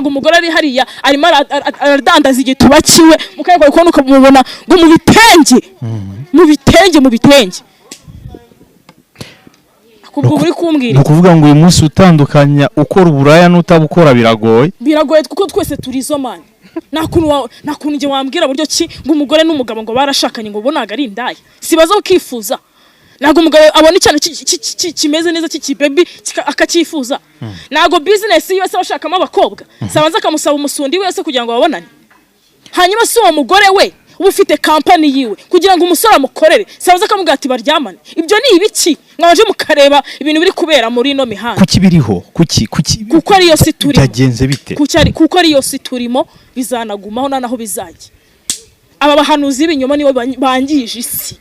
ugasanga umugore ari hariya arimo aradandaza igituba kiwe mukayego ko ukamubona ngo mu bitenge kubwo uri kumbwira nukuvuga ngo uyu munsi utandukanya ukora uburaya n'utabukora biragoye kuko twese turizo mani nakuntu nge wambwira buryo ki ngo umugore n'umugabo ngo barashakanye ngo bonaga ari indaya sibaza ukifuza nago umugabo abona icyana kimeze neza baby akakifuza nago business yose bashakamo abakobwa sabanza akamusaba umusundi wese kugira ngo babonane hanyuma si uwo mugore we ufite company yiwe kugira ngo umusore amukorere sabanza akamubwira ati baryamane ibyo ni ibiki mwaje mukareba ibintu biri kubera muri no mihanda kuki biriho kuko ariyo si turimo byagenze bite kuko ariyo si turimo bizanagumaho naho bizajya aba bahanuzi b'ibinyoma nibo bangije isi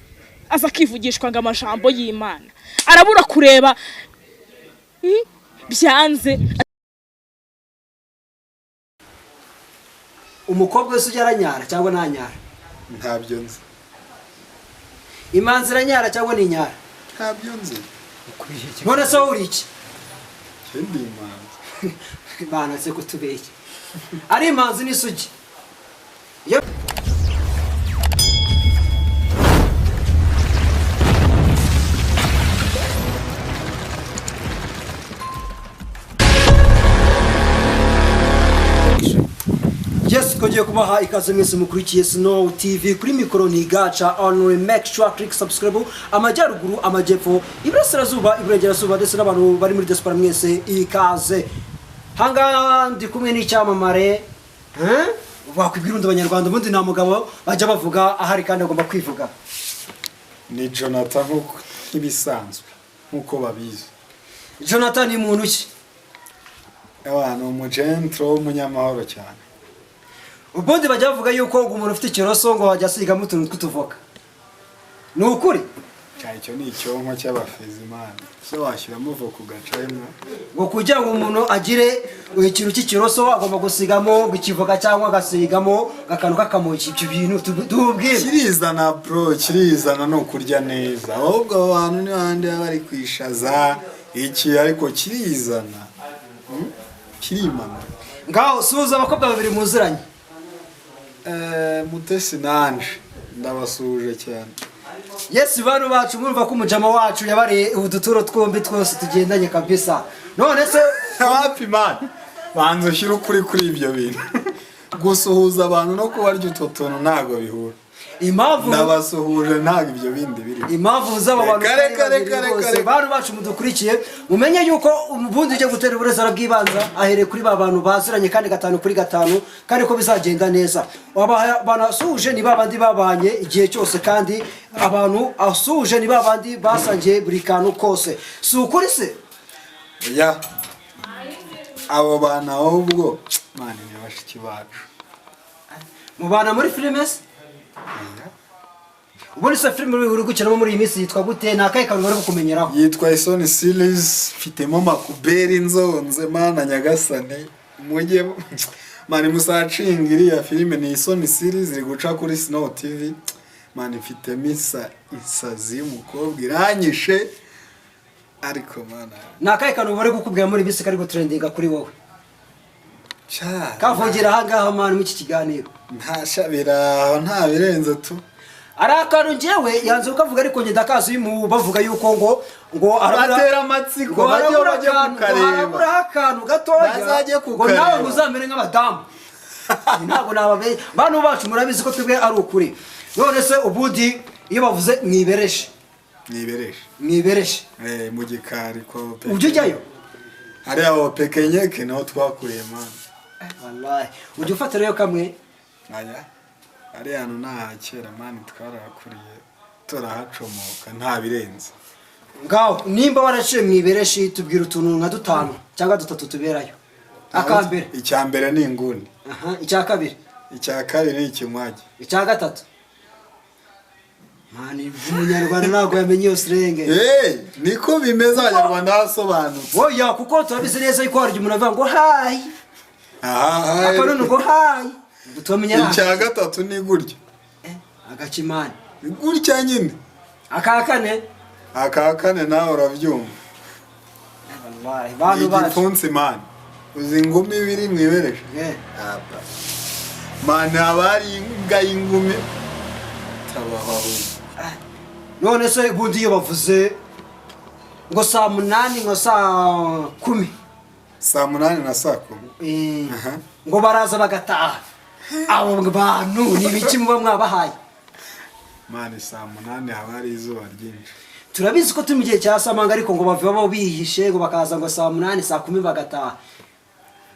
aza kivugishwa ngo amajambo y'Imana arabura kureba byanze umukobwa wese ujyaranyara cyangwa ntanyara ntabyo nzi imanzi iranyara cyangwa ni nyara ntabyo nzi none se uri iki ndi imanzi bana se kutubeshya ari imanzi n'isugi Yes, kongeye kubaha ikaze mwese mukurikiye Snow TV kuri mikoro ni gacha on make sure click subscribe amajyaruguru amajyepfo iburasirazuba iburengerazuba ndetse n'abantu bari muri diaspora mwese ikaze hanga ndi kumwe n'icyamamare wakwibwira undi abanyarwanda ubundi nta mugabo bajya bavuga ahari kandi agomba kwivuga ni Jonathan nk'ibisanzwe nkuko babizi Jonathan ni muntu ki abantu umugentro w'umunyamahoro cyane ubundi bajya bavuga yuko umuntu ufite ikiroso ngo wajya asigamo utuntu tw'utuvoka ni ukuri icyo ni icyonko cy'abafezimana so washyiramo voka ugacayemo ngo kugira ngo umuntu agire ikintu cy'ikiroso agomba gusigamo ikivoka cyangwa agasigamo akantu k'akamoki ibyo bintu tubwire kirizana bro kirizana no kurya neza ahubwo abantu ni bandi bari kwishaza iki ariko kirizana kirimana ngaho suza abakobwa babiri muziranye Mutesi nanje ndabasuje cyane Yes bano bacu mwumva ko umujama wacu yabariye uduturo twombi twose tugendanye kabisa none se happy man banzo shira ukuri kuri ibyo bintu gusuhuza abantu no kubarya utotono ntago bihura impamvu ndabasuhuje ntago ibyo bindi biri impamvu z'aba bantu kare bano bacu mudukurikiye mumenye yuko ubundi uje gutera uburezara bw'ibanza ahere kuri ba bantu baziranye kandi 5 kuri 5 kandi ko bizagenda neza banasuje ni babandi babanye igihe cyose kandi abantu asuje ni babandi basangiye buri kantu kose si ukuri se ya abo bana ahubwo mani ni bashiki bacu mubana muri filmes ubone se film uri gukinamo muri iyi minsi yitwa gute nakaye kantu bari kukumenyeraho yitwa Isoni series mfitemo makuberi inzonze mana nyagasane mujye mani musacinga iriya filime ni Isoni series iri guca kuri Snow TV mani mfitemo isazi y'umukobwa iranyishe ariko mana nakaye kantu bari kukubwira muri bisi kari gutrendinga kuri wowe kavugira ahangaha mani mu iki kiganiro ntashabira nta birenze tu arakano njewe yanze ukavuga ariko nge ndakazi mu bavuga yuko ngo aratera amatsiko bajye kukareba akantu gatoya ngo nawe muzamere nk'abadamu ntabwo nababe bantu bacu murabizi ko twebwe ari ukuri none se ubudi iyo bavuze mwibereshe mu gikari ko ujye ujyayo hari abo pekenyeke naho twakuriye mana wallahi ujye ufatira yo kamwe aya ari hano nta kera mani twarakuriye turahacomoka nta birenze ngaho nimba waraciye mwibereshi tubwira utuntu nka 5 cyangwa 3 tuberayo akambere icyambere ni inguni icyakabiri ni ikimwagi icyagatatu mani umunyarwanda ntago yamenye iyo sirenge niko bimeze abanyarwanda basobanutse oya kuko turabizi neza yuko hari umuntu avuga ngo hayi akanone ngo hayi icya gatatu ni gutya agakimani gutya nyine aka kane nawe urabyumva bantu bacu igipfunsi mani uzi ingumi biri mwibereje apa mani abari imbwa y'ingumi tabaho none se bundi iyo bavuze ngo saa 8 ngo saa 10 saa 8 na saa 10 ngo baraza bagataha abo bantu ni biki muba mwabahaye mani saa 8 habari izuba ryinshi turabizi ko turi mu gihe cya samanga ariko ngo bava babo bihishe ngo bakaza ngo saa 8 saa 10 bagataha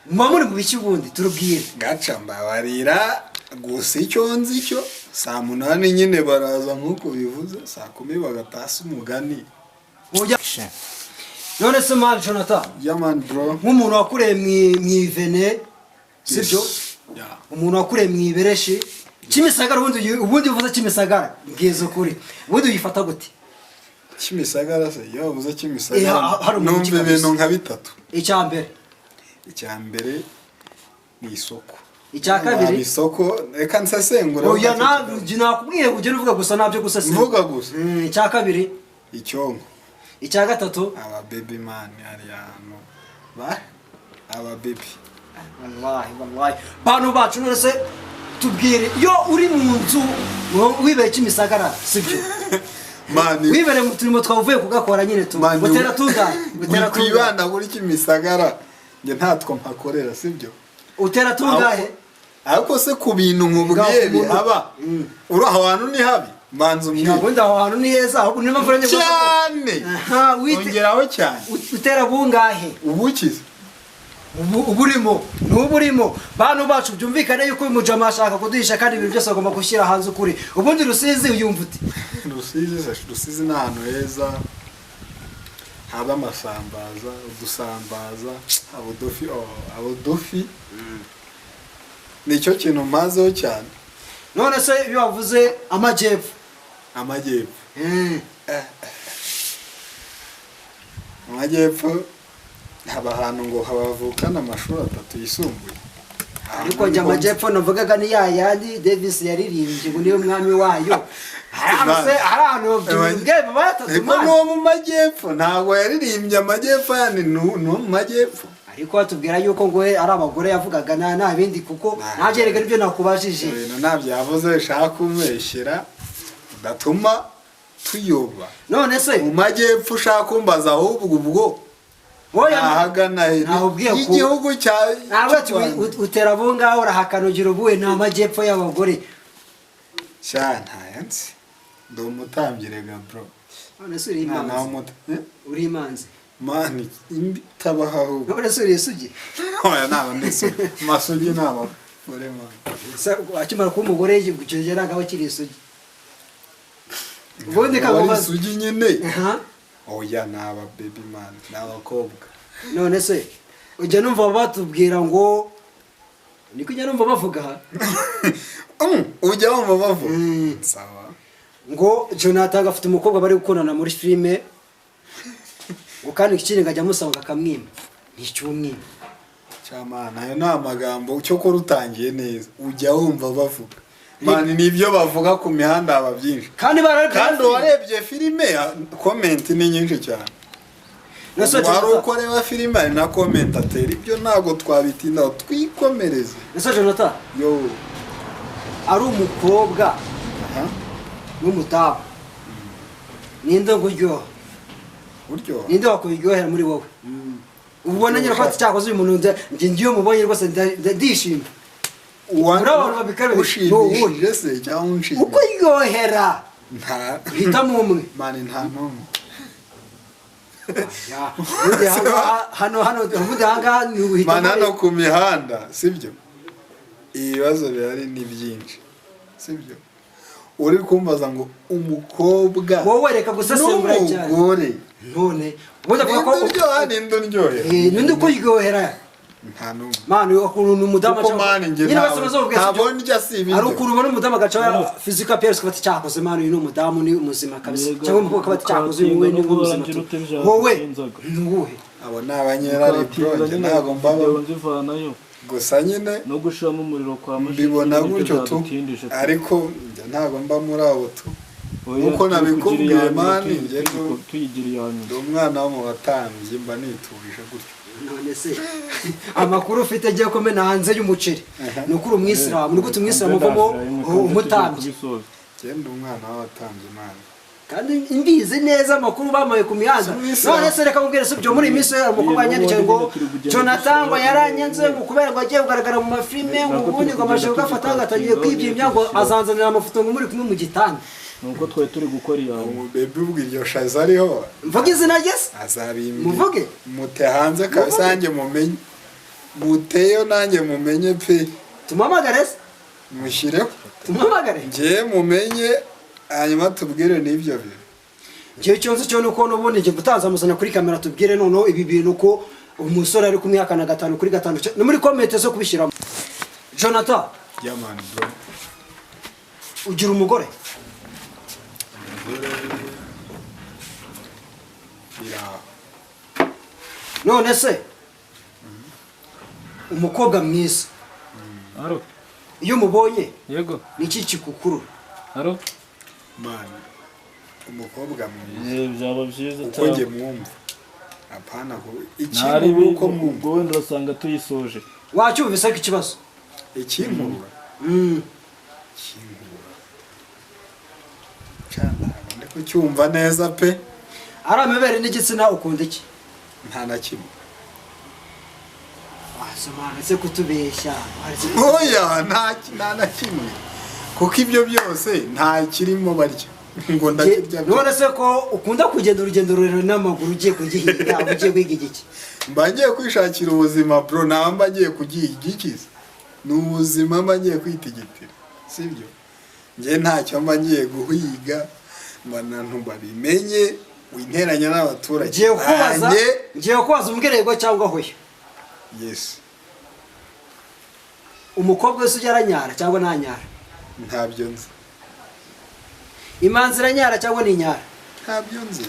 muba muri mu biki bundi turubwire gaca mbabarira gusa icyo nzi cyo saa 8 nyine baraza nkuko bivuze saa 10 bagatasa umugani ujya none se man Jonathan yaman bro nk'umuntu wakureye mwivene sibyo umuntu wakureye mwibereshi Kimisagara ubundi uvuze Kimisagara bwizo kuri ubundi uyifata gute Kimisagara se yavuze Kimisagara numve ibintu nka bitatu icya mbere ni isoko icya kabiri isoko reka nsesengure oya nakubwiye ugere uvuga gusa nabyo gusesengura mvuga gusa icya kabiri icyongo icya gatatu aba baby man ari hano ba aba baby wallahi bantu bacu none se tubwire iyo uri mu nzu wibeye Kimisagara sibyo mani wibere mu turimo twavuye kugakora nyine tu gutera kwibanda kuri Kimisagara nge ntatwo mpakorera sibyo utera tungahe ariko se ku bintu nkubwiye bihaba uri ahantu ni habi manzi umwe ubundi ahantu ni heza ahubwo niba mvuranye cyane wongeraho cyane utera bungahe ubukize uburimo n'uburimo bantu bacu byumvikane yuko uyu mujama ashaka kuduhisha kandi ibintu byose agomba gushyira hanze ukuri ubundi Rusizi uyumva uti Rusizi ni ahantu heza haba amasambaza udusambaza abodofi nicyo kintu mazeho cyane none se iyo wavuze amajyepfo amajyepfo haba ahantu ngo habavukana amashuri 3 yisumbuye ariko njya amajyepfo navugaga ni yandi Davis yaririmbye ngo niyo mwami wayo ahantu byumve batatu ariko no mu majyepfo ntabwo yaririmbye amajyepfo yani no mu majyepfo ariko atubwira yuko ngo ari abagore yavugaga nta bindi kuko nagerega nibyo nakubajije ntabyo yavuze shaka kumeshyira datuma tuyoba none se mu majyepfo ushaka kumbaza ahubwo ubwo ahagana igihugu cya utera bungaho urahakana ugira ubuwe ni amajyepfo y'abagore cyane ntayansi ndi umutambirega bro none se uri imanzi mani tabaho none se uri isugi oya naba ndisugi masugi naba gore mani akimara kuba umugore yigukigeraga aho kiri isugi ubundi kababaza isugi nyine oya naba baby man n'abakobwa none se ujya numva batubwira ngo niko ujya numva bavuga ujya wumva bavuga sawa ngo Jonathan afite umukobwa bari gukundana muri filime ngo kandi ikindi ngajya musanga akamwima n'icyumwima cyamana ayo ni amagambo cyo ko rutangiye neza ujya wumva bavuga mani nibyo bavuga ku mihanda aba byinshi kandi warebye filime comment ni nyinshi cyane wari ukoreba filime ari na commentateur ibyo ntabwo twabitindaho twikomereze ese Jonathan yo ari umukobwa n'umutabu ninde nguryoha ninde wakuryohera muri wowe ubona nyine ko cyakoze uyu muntu ngiye mubonye rwose ndishimye ushimishije se cyangwa unshimishije uko iryohera hitamo umwe mani nta n'umwe hano ku mihanda sibyo ibibazo bihari ni byinshi sibyo uri kumbaza ngo umukobwa wowe reka gusesengura cyane n'umugore none ubundi avuga ko ninde uko iryohera nta n'umwe mani ukuntu umudamu nyine ntabwo ndya si ibindi hari ukuntu ubona umudamu agaca physical appearance ukaba cyakoze mani uyu ni umudamu ni muzima kabisa cyangwa umukobwa akaba cyakoze uyu ni muzima wowe nuwuhe abo ni abanyerari bro njye ntabwo mbaba gusa nyine no gushiramo umuriro kwa mashini mbibona gutyo tu ariko njye ntabwo mba muri abo tu nuko nabikubwiye mani njye tuyigiriye hano ndi umwana wo mu batambyi mba nituje gutyo none se amakuru ufite agiye kumena hanze y'umuceri ni ukuri umwisilamu ni gute umwisilamu uvamo umutambyi genda umwana w'abatambyi Imana kandi imbizi neza amakuru bamaye ku mihanda none se reka mubwire se byo muri iyi minsi umukobwa yanyandikiye ngo Jonathan ngo yaranyanze ngo kubera ngo agiye kugaragara mu mafilime ngo ubundi ngo amaje gufata agatangiye kwibyimya ngo azanzanira amafoto ngo muri kumwe mu gitanda nuko twe turi gukora iyawe bebe ubwo iryo shaza ariho mvuge izina ryese azabimbi muvuge mute hanze kabisa nanjye mumenye muteyo nanjye mumenye pe tumamagare se mushireho tumamagare ngiye mumenye hanyuma tubwire n'ibyo bintu ngiye cyonse cyo nuko n'ubundi ngiye gutazamuzana kuri kamera tubwire noneho ibi bintu ko umusore ari kumwihakana 5 kuri 5 no muri comment zo kubishyiramo Jonathan yeah man bro ugira umugore none se umukobwa mwiza aro iyo mubonye yego niki kikukurura aro man umukobwa mwiza byaba byiza uko nge mwumva apana ko ntari ikintu uko ubwo mwumva wenda usanga tuyisoje wacyumvise ko ikibazo ikinkura cyane ndiko cyumva neza pe ari amabere n'igitsina ukunda iki nta na kimwe wasomanutse kutubeshya oya nta na kimwe kuko ibyo byose nta kirimo barya ngo ndakirya none se ko ukunda kugenda urugendo rurerure n'amaguru ugiye kugihinga ugiye kwiga igiki mba ngiye kwishakira ubuzima bro nawe mba ngiye kugiha igikiza ni ubuzima mba ngiye kwitigitira sibyo njye ntacyo mba ngiye guhiga ngo abantu babimenye winteranya n'abaturage ngiye kubaza umbwirego cyangwa hoyo yes umukobwa wese ujya aranyara cyangwa ntanyara ntabyo nzi imanzi iranyara cyangwa ntinyara ntabyo nzi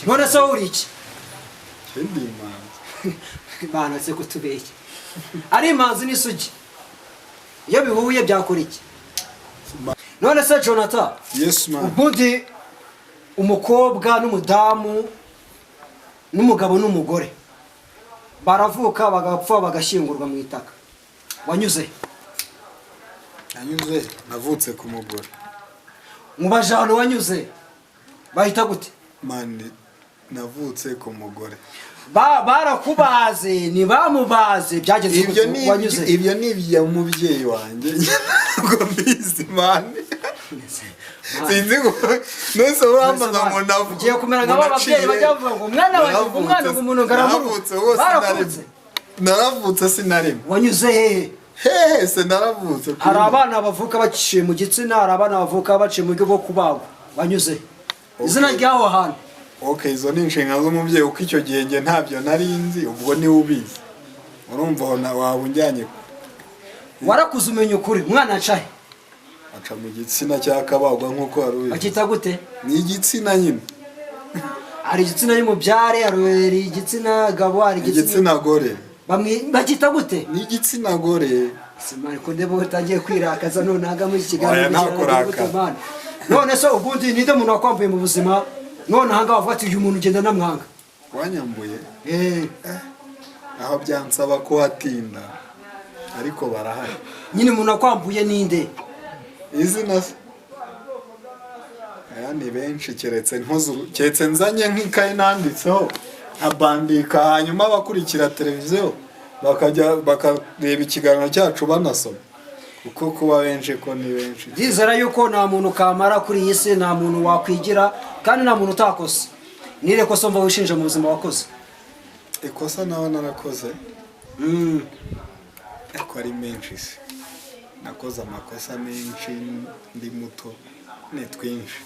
none se wowe uri iki ndi imanzi banutse kutubeshya ari imanzi n'isugi iyo bihuye byakora iki none se Jonathan yes man ubundi umukobwa n'umudamu n'umugabo n'umugore baravuka bagapfa bagashyingurwa mu itaka wanyuze navutse ku mugore mu bajana wanyuze bahita gute man navutse ku mugore barakubaze ntibamubaze byageze wanyuze ibyo ni ibya umubyeyi wanjye ntabwo mbizi mani sinzi ngo nese urambaza ngo navuga ugiye kumera nk'abo babyeyi bajya bavuga ngo umwana wanjye umwana ngo umuntu ngaramutse baravutse naravutse sinarimo wanyuze hehe se naravutse hari abana bavuka baciye mu gitsina hari abana bavuka baciye mu buryo bwo kubagwa wanyuze izina ry'aho hantu okay izo ni inshinga z'umubyeyi uko icyo gihe njye ntabyo nari nzi ubwo niwe ubizi urumva waba unjyanye warakuze umenya ukuri umwana acahe aca mu gitsina cy'akabagwa nk'uko wari ubizi akita gute ni igitsina nyine hari igitsina y'umubyare hari igitsina gabo hari igitsina gore bakita gute ni igitsina gore simari ko ndebo utangiye kwirakaza none haga muri Oya, ntakuraka. none se ubundi ninde muntu wakwambuye mu buzima none hanga wavuga ati uyu muntu ugenda namwanga wanyambuye aho byansaba ko hatinda ariko barahari nyine umuntu wakwambuye ninde izina se aya ni benshi keretse nzanye nk'ikayi nanditseho nkabandika hanyuma abakurikira televiziyo bakareba ikiganiro cyacu banasoma kuko kuba benshi ko ni benshi ndizera yuko nta muntu kamara kuri iyi si nta muntu wakwigira kandi nta muntu utakoze nire kosa mva wishinja mu buzima wakoze ikosa nawe narakoze ariko ari menshi se nakoze amakosa menshi ndi muto ni twinshi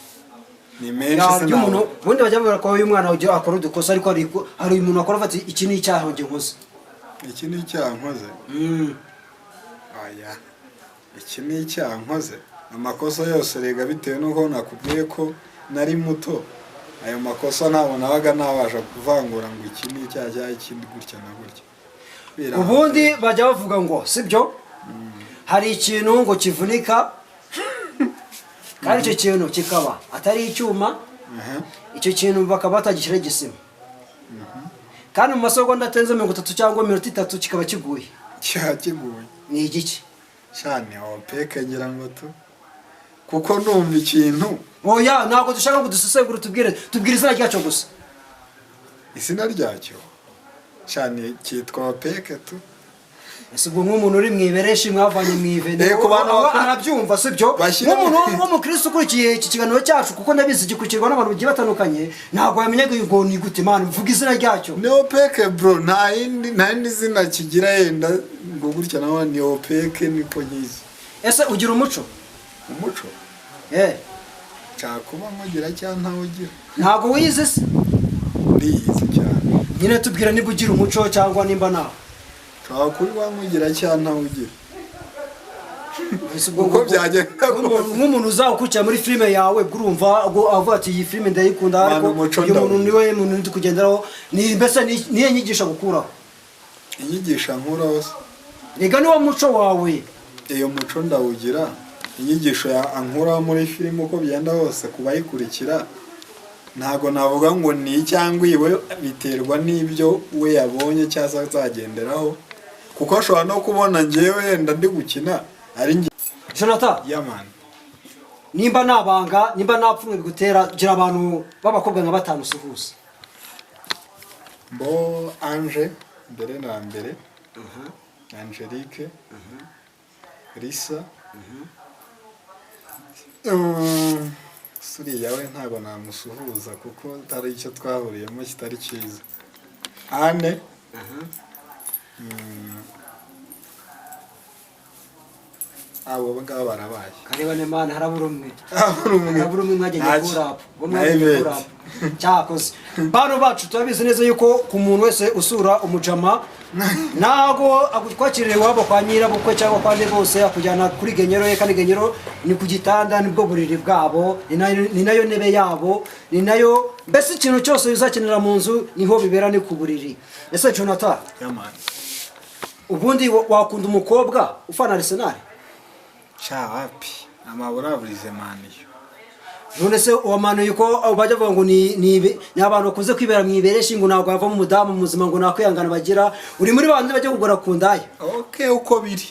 ni menshi se nawe ubundi bajya bavuga ko uyu mwana ujya akora udukosa ariko hari umuntu akora ati iki ni icyaha njye nkoze iki ni icyaha nkoze aya iki ni icyaha nkoze amakosa yose rega bitewe n'uko nakubwiye ko nari muto ayo makosa ntabwo nabaga nabasha kuvangura ngo iki ni icyaha cyangwa ikindi gutya na gutya ubundi bajya bavuga ngo sibyo hari ikintu ngo kivunika kandi icyo kintu kikaba atari icyuma icyo kintu bakaba batagishyira igisima kandi mu masegonda atenze 30 cyangwa 30 kikaba kiguye cyakiguye ni igiki cyane opeke ngira ngo tu kuko ndumva ikintu oya ntabwo dushaka ngo dusesengure tubwire izina ryacyo gusa izina ryacyo cyane cyitwa opeke tu ese ubwo nk'umuntu uri mwibereshi mwavanye mwivene ku bantu arabyumva sibyo nk'umuntu wo mu Kristo ukurikiye iki kiganiro cyacu kuko ndabizi gikurikirwa n'abantu bagiye batandukanye ntabwo yamenyaga ngo ni gute man mvuga izina ryacyo ni opeke bro nta yindi zina kigira yenda ngo gutya nawe ni opeke niko nyizi ese ugira umuco cyakuba nkugira cyangwa ntawe ugira ntabwo wize se ndiyizi cyane nyine tubwira niba ugira umuco cyangwa nimba nawe kuri wankugira cyangwa ntawe ugira uko byagenda nk'umuntu uzakurikira muri filime yawe urumva avuga ati iyi filime ndayikunda ariko uyu muntu niwe muntu ndi kugenderaho ni mbese niye nyigisha gukuraho inyigisha nkuraho se rega niwo muco wawe iyo muco ndawugira inyigisho ankuraho muri filime uko byenda hose kubayikurikira ntago navuga ngo ni cyangwa iwe biterwa n'ibyo we yabonye cyangwa azagenderaho kuko ashobora no kubona njyewe yenda ndi gukina ari njye Jonathan yaman nimba nabanga nimba napfumwe bigutera gira abantu b'abakobwa nka 5 suhuza Bo Ange mbere na mbere Angelique Risa suri yawe ntago namusuhuza kuko tari icyo twahuriyemo kitari cyiza Ane abo ngaba barabaye karebane mana harabura umwe mwajye gukurapo bo mwajye gukurapo cyakoze bano bacu turabizi neza yuko ku muntu wese usura umujama nago agutwakirire wabo kwa nyirabukwe cyangwa kwa nde bose akujyana kuri genyero ye kandi genyero ni ku gitanda nibwo buriri bwabo ni nayo nebe yabo ni nayo mbese ikintu cyose uzakenera mu nzu niho bibera ni ku buriri ese Jonathan yaman ubundi wakunda umukobwa ufana Arsenal wapi amabura burize maniyo none se wamanuye uko bajya bavuga ngo ni abantu bakunze kwibera mwibereshi ngo ntabwo havamo umudamu muzima ngo nakwihangana bagira uri muri bandi bajya kugura ku ndaya uko biri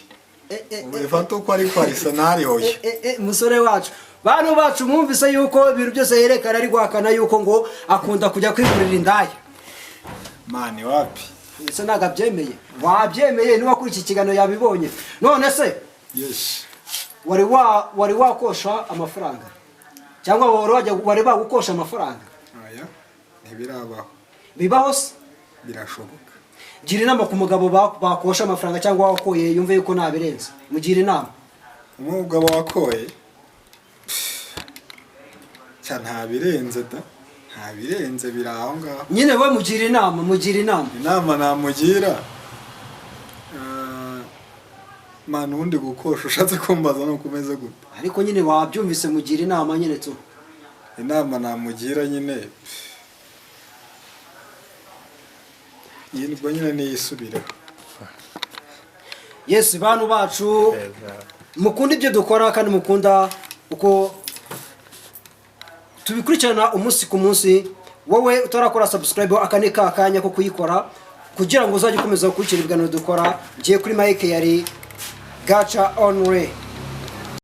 ubifata uko ari kwa Arsenal hoye musore wacu bantu bacu mwumvise yuko ibintu byose yerekana ari guhakana yuko ngo akunda kujya kwigurira indaya mani wapi ese ntabwo abyemeye wabyemeye niba kuri iki kiganiro yabibonye none se yes wari wakosha amafaranga cyangwa wari bagukosha amafaranga aya ntibirabaho bibaho se birashoboka gira inama ku mugabo bakosha amafaranga cyangwa wakoye yumve yuko nabirenze mugira inama umugabo wakoye cyane ntabirenze da ntabirenze biraho ngaho nyine we mugira inama namugira manu ubundi gukosha ushatse kumbaza no kumeze gute ariko nyine wabyumvise mugira inama nyine tu inama namugira nyine yinibwo nyine niyisubireho yes bantu bacu mukunda ibyo dukora kandi mukunda uko tubikurikirana umunsi ku munsi wowe utarakora subscribe akane kakanya ko kuyikora kugira ngo uzajye ukomeza gukurikira ibiganiro dukora ngiye kuri Mike yari Gacha on way.